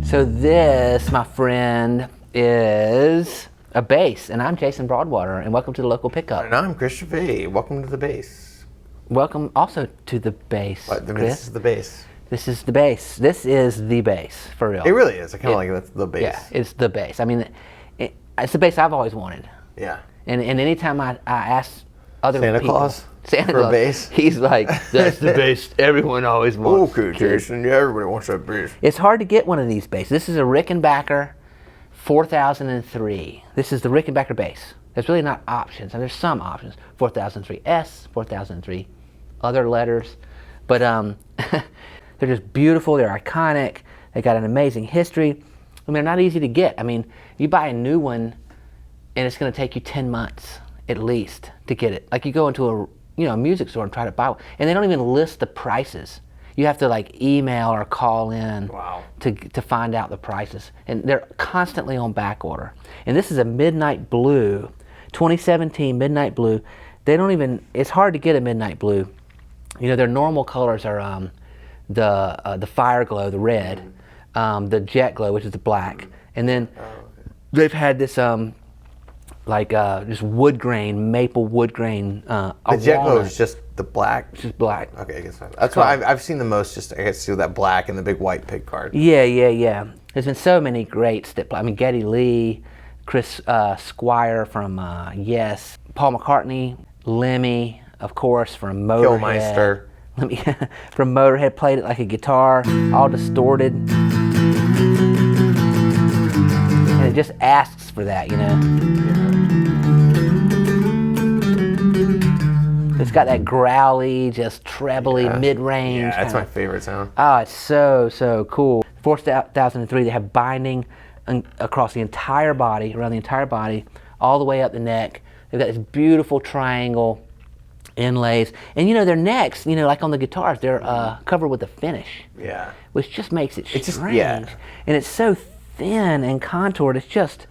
So this, my friend, is a bass, and I'm Jason Broadwater, and welcome to the Local Pickup. And I'm Christian V. Welcome to the bass. Welcome also to the bass. This is the bass. This is the bass. This is the bass, for real. It really is. I kind of like that's the bass. Yeah, it's the bass. I mean, it's the bass I've always wanted. Yeah. And anytime I ask other Santa people, Claus Santa for Claus, a bass, he's like, "That's the bass everyone always wants." Okay, Jason. Yeah, everybody wants that bass. It's hard to get one of these basses. This is a Rickenbacker 4003. This is the Rickenbacker bass. There's really not options. And there's some options. 4003 S, 4003, other letters, but they're just beautiful. They're iconic. They got an amazing history. I mean, they're not easy to get. I mean, you buy a new one, and it's going to take you 10 months at least to get it. Like you go into a music store and try to buy one, and they don't even list the prices. You have to like email or call in to find out the prices, and they're constantly on back order. And this is a Midnight Blue, 2017 Midnight Blue. They don't even. It's hard to get a Midnight Blue. You know, their normal colors are the Fire Glow, the red, the Jet Glow, which is the black, and then they've had this just wood grain, maple wood grain. The Jet Glow is just the black? Just black. Okay, I guess that's why I've seen the most, just I guess, see that black and the big white pig card. Yeah. There's been so many greats that play. I mean, Geddy Lee, Chris Squire from Yes, Paul McCartney, Lemmy, of course, from Motorhead. Killmeister. From Motorhead, played it like a guitar, all distorted. And it just asks for that, you know? It's got that growly, just trebly, mid-range. Yeah, that's my favorite sound. Oh, it's so cool. 4003, they have binding across the entire body, around the entire body, all the way up the neck. They've got this beautiful triangle inlays. And their necks, like on the guitars, they're covered with a finish. Yeah. Which just makes it strange. And it's so thin and contoured. It's just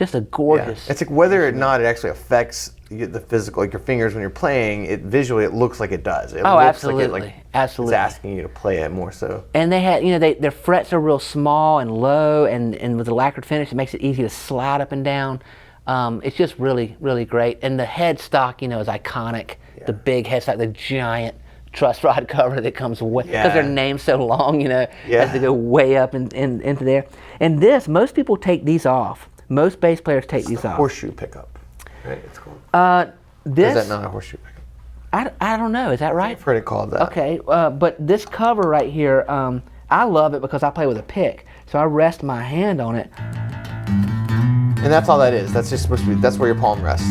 a gorgeous. Yeah. It's like whether or not it actually affects the physical, like your fingers when you're playing, it visually it looks like it does. It looks absolutely. Absolutely. It's asking you to play it more so. And they had, their frets are real small and low, and with the lacquered finish, it makes it easy to slide up and down. It's just really, really great. And the headstock, is iconic. Yeah. The big headstock, the giant truss rod cover that comes way, because their name's so long, has to go way up into there. And most people take these off. Most bass players take these off. Horseshoe pickup, right? It's called. Is that not a horseshoe pickup? I don't know. Is that right? I've heard it called that. Okay, but this cover right here, I love it because I play with a pick, so I rest my hand on it. And that's all that is. That's just supposed to be. That's where your palm rests.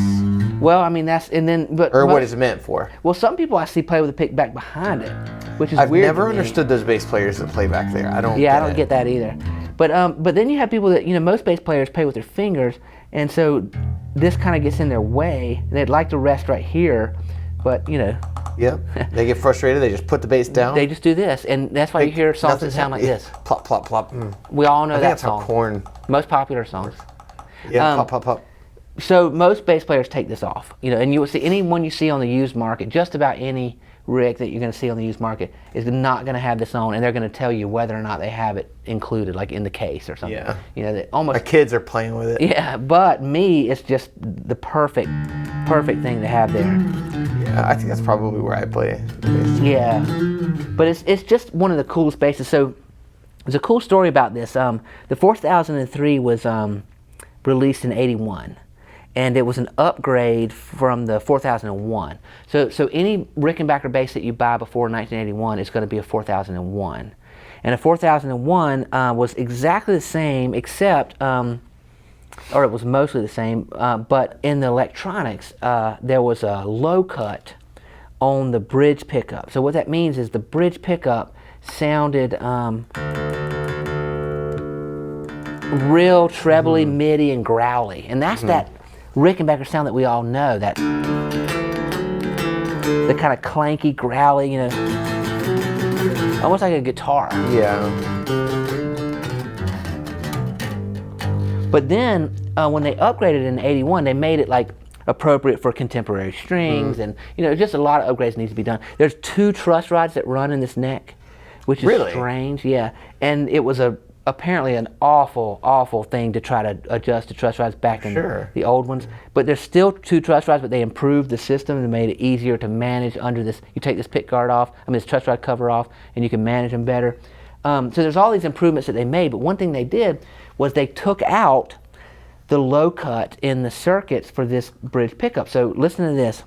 Well, I mean what is it meant for? Well, some people I see play with a pick back behind it, which is I've weird. I've never understood those bass players that play back there. I don't. Yeah, I don't get that either. But then you have people that most bass players play with their fingers, and so this kind of gets in their way. They'd like to rest right here, but Yep. They get frustrated. They just put the bass down. They just do this, and that's why you hear songs that sound like this. Plop, plop, plop. We all know that song. That's how Korn. Most popular songs. Yeah, plop, plop, plop. So most bass players take this off, and you will see anyone you see on the used market, just about any Rick that you're going to see on the used market is not going to have this on, and they're going to tell you whether or not they have it included, like in the case or something. Yeah. That almost. My kids are playing with it. Yeah, but me, it's just the perfect thing to have there. Yeah, I think that's probably where I play the bass. Yeah, but it's just one of the coolest basses. So there's a cool story about this. The 4003 was released in '81. And it was an upgrade from the 4001. So any Rickenbacker bass that you buy before 1981 is going to be a 4001. And a 4001 was exactly the same, except, or it was mostly the same, but in the electronics, there was a low cut on the bridge pickup. So what that means is the bridge pickup sounded real trebly, midi, and growly. And that's that Rickenbacker sound that we all know, that the kind of clanky, growly, almost like a guitar. Yeah. But then when they upgraded in '81, they made it like appropriate for contemporary strings, and just a lot of upgrades needs to be done. There's 2 truss rods that run in this neck, which is really strange. Yeah, and it was a apparently an awful thing to try to adjust to truss rods back in the old ones. But there's still 2 truss rods, but they improved the system and made it easier to manage under this. You take this pick guard off, this truss rod cover off, and you can manage them better. So there's all these improvements that they made, but one thing they did was they took out the low cut in the circuits for this bridge pickup. So listen to this.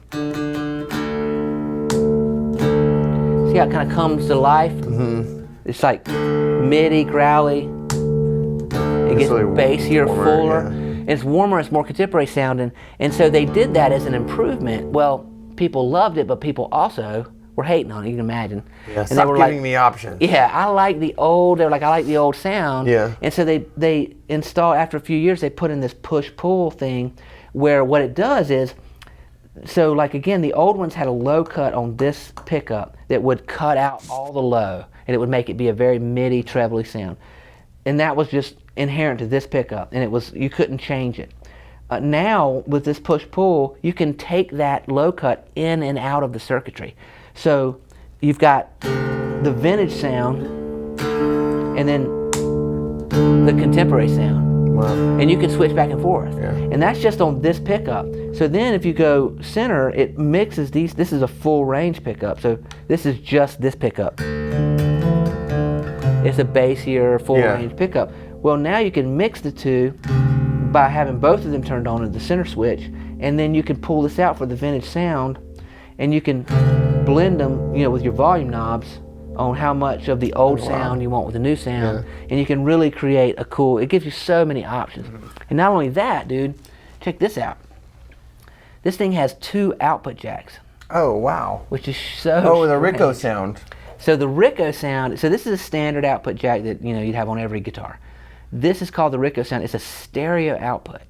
See how it kind of comes to life? Mm-hmm. It's like MIDI, growly. It gets really bassier, fuller. And it's warmer, it's more contemporary sounding. And so they did that as an improvement. Well, people loved it, but people also were hating on it, you can imagine. Yeah, and stop they were giving me options. Yeah, I like the old, they were like, I like the old sound. Yeah. And so they installed, after a few years, they put in this push-pull thing where what it does is, so like again, the old ones had a low cut on this pickup that would cut out all the low, and it would make it be a very MIDI, trebly sound. And that was just inherent to this pickup, and you couldn't change it. Now, with this push-pull, you can take that low cut in and out of the circuitry. So you've got the vintage sound, and then the contemporary sound. Wow. And you can switch back and forth. Yeah. And that's just on this pickup. So then if you go center, it mixes these. This is a full range pickup. So this is just this pickup. It's a bassier, full range pickup. Well, now you can mix the two by having both of them turned on at the center switch, and then you can pull this out for the vintage sound, and you can blend them, with your volume knobs on how much of the old sound you want with the new sound, and you can really create a cool, it gives you so many options. And not only that, dude, check this out. This thing has 2 output jacks. Oh, wow. Which is so the strange. Ricco sound. So the Ricco sound, so this is a standard output jack that you'd have on every guitar. This is called the Ricco sound. It's a stereo output.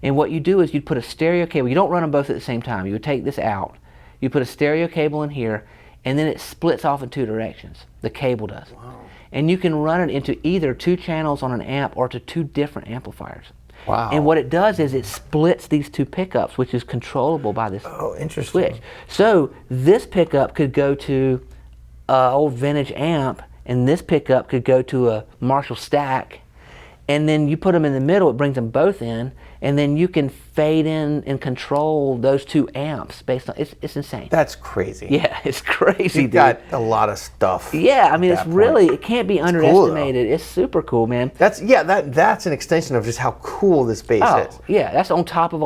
And what you do is you'd put a stereo cable. You don't run them both at the same time. You would take this out. You put a stereo cable in here, and then it splits off in 2 directions. The cable does. Wow. And you can run it into either 2 channels on an amp or to 2 different amplifiers. Wow. And what it does is it splits these 2 pickups, which is controllable by this switch. So this pickup could go to an old vintage amp, and this pickup could go to a Marshall stack, and then you put them in the middle, it brings them both in, and then you can fade in and control those 2 amps based on, it's insane. That's crazy. Yeah, it's crazy, You've got a lot of stuff. Yeah, it's really, it can't be underestimated. Cool, it's super cool, man. That's an extension of just how cool this bass is. Yeah, that's on top of.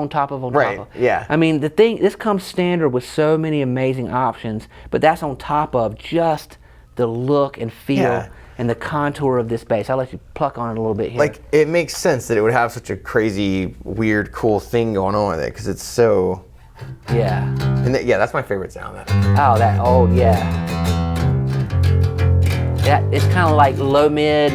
Right, yeah. This comes standard with so many amazing options, but that's on top of just the look and feel and the contour of this bass. I'll let you pluck on it a little bit here. Like, it makes sense that it would have such a crazy, weird, cool thing going on with it, because it's so... Yeah. And that's my favorite sound. That old, yeah. Yeah, it's kind of like low mid,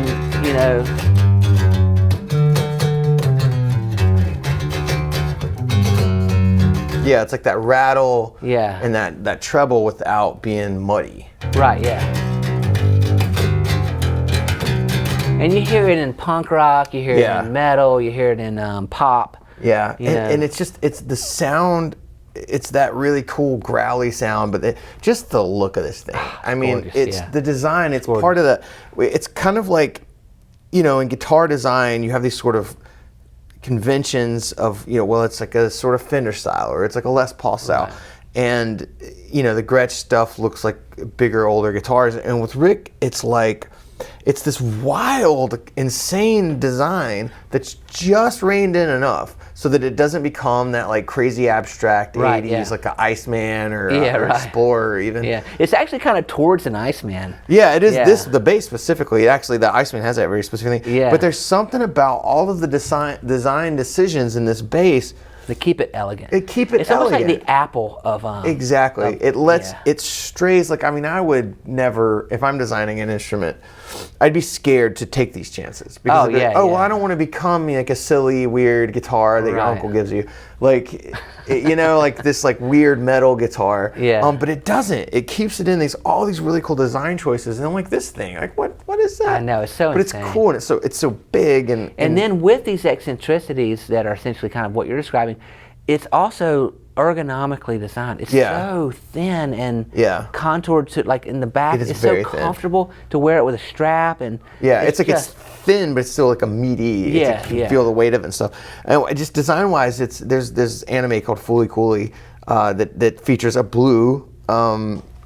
Yeah, it's like that rattle and that treble without being muddy. Right, yeah. And you hear it in punk rock, you hear it in metal, you hear it in pop. Yeah, and it's the sound, it's that really cool growly sound, but just the look of this thing. It's the design, it's part of it's kind of like, in guitar design, you have these sort of conventions of, it's like a sort of Fender style, or it's like a Les Paul style. Right. And, the Gretsch stuff looks like bigger, older guitars. And with Rick, it's like, it's this wild, insane design that's just reined in enough so that it doesn't become that like crazy abstract 80s, like an Iceman or Explorer even. Yeah, it's actually kind of towards an Iceman. Yeah, it is. The bass specifically, actually, the Iceman has that very specific thing. Yeah. But there's something about all of the design decisions in this bass. They keep it elegant. It's almost like the Apple of exactly. It strays like, I would never, if I'm designing an instrument, I'd be scared to take these chances because well, I don't want to become like a silly weird guitar that your uncle gives you, like like this like weird metal guitar. Yeah. But it doesn't. It keeps it in all these really cool design choices, and I'm like, this thing, like what is that? I know, it's so insane. But it's cool, and it's so big, and then with these eccentricities that are essentially kind of what you're describing, it's also ergonomically designed. It's so thin and contoured to like in the back. It's so comfortable to wear it with a strap, and it's like it's thin, but it's still like a meaty. You can feel the weight of it and stuff. And just design wise, there's anime called Fooly Cooly that features a blue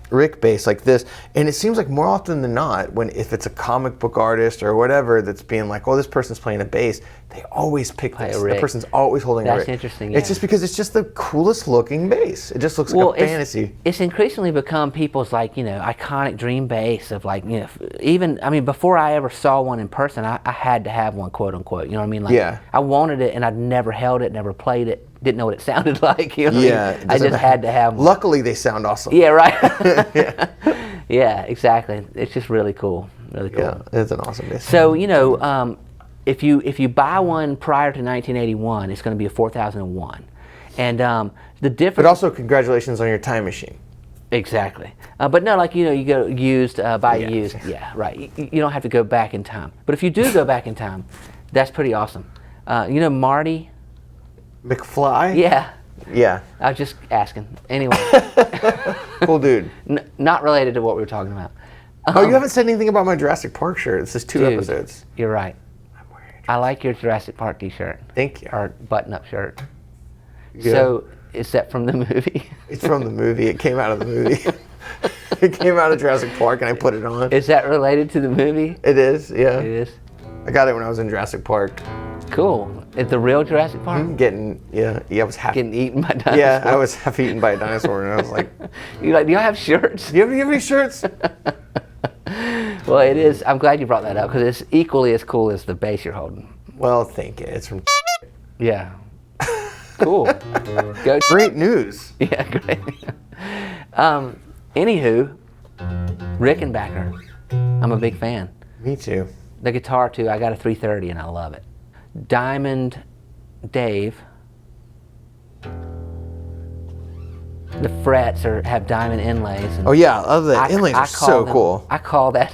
Rick bass like this, and it seems like more often than not, if it's a comic book artist or whatever that's being like, oh, this person's playing a bass, they always pick this. The person's always holding a Rick. That's interesting. It's just because it's just the coolest looking bass. It just looks like a fantasy. It's increasingly become people's iconic dream bass of even before I ever saw one in person, I had to have one, quote unquote. You know what I mean? I wanted it, and I'd never held it, never played it. Didn't know what it sounded like. You know what I mean? I just had to have one. Luckily, they sound awesome. Yeah, right. Yeah, exactly. It's just really cool. Really cool. Yeah, it's an awesome bass. So if you buy one prior to 1981, it's going to be a 4001, and the difference. But also, congratulations on your time machine. Exactly. But no, you go used, buy used. Yeah, right. You don't have to go back in time. But if you do go back in time, that's pretty awesome. Marty McFly? Yeah. Yeah. I was just asking. Anyway. Cool dude. Not related to what we were talking about. You haven't said anything about my Jurassic Park shirt. This is 2 episodes. You're right. I like your Jurassic Park t-shirt. Thank you. Or button-up shirt. Yeah. So, is that from the movie? It's from the movie. It came out of the movie. It came out of Jurassic Park, and I put it on. Is that related to the movie? It is, yeah. It is? I got it when I was in Jurassic Park. Cool. It's the real Jurassic Park? I was half... Getting eaten by dinosaurs? Yeah, I was half eaten by a dinosaur, and I was like... Do y'all have shirts? Do you have any shirts? Well, it is. I'm glad you brought that up, because it's equally as cool as the bass you're holding. Well, thank you. It's from... Yeah. Cool. Great news. Yeah, great. Anywho, Rickenbacker. I'm a big fan. Me too. The guitar too. I got a 330 and I love it. Diamond Dave. The frets have diamond inlays. And oh yeah, the inlays are so cool. I call that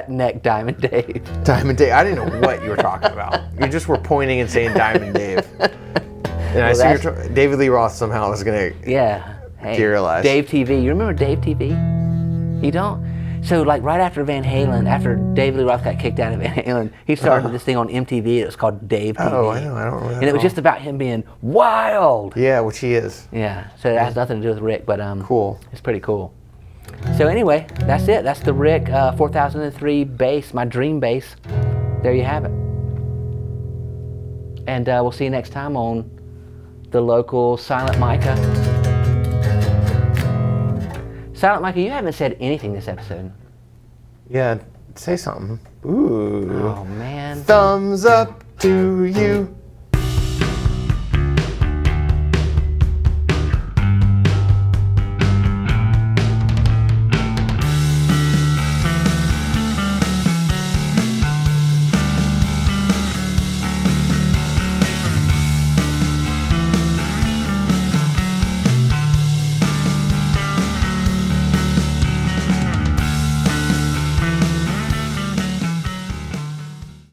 neck Diamond Dave. Diamond Dave. I didn't know what you were talking about. You just were pointing and saying Diamond Dave. And I see David Lee Roth somehow is going to materialize. Dave TV. You remember Dave TV? You don't? So right after Van Halen, after David Lee Roth got kicked out of Van Halen, he started this thing on MTV. It was called Dave TV. Oh, I know. I don't remember that. And it was just about him being wild. Yeah, which he is. Yeah. So it has nothing to do with Rick, but cool. It's pretty cool. So anyway, that's it. That's the Rick 4003 bass, my dream bass. There you have it. And we'll see you next time on the local Silent Micah. Silent Micah, you haven't said anything this episode. Yeah, say something. Ooh. Oh, man. Thumbs up to you.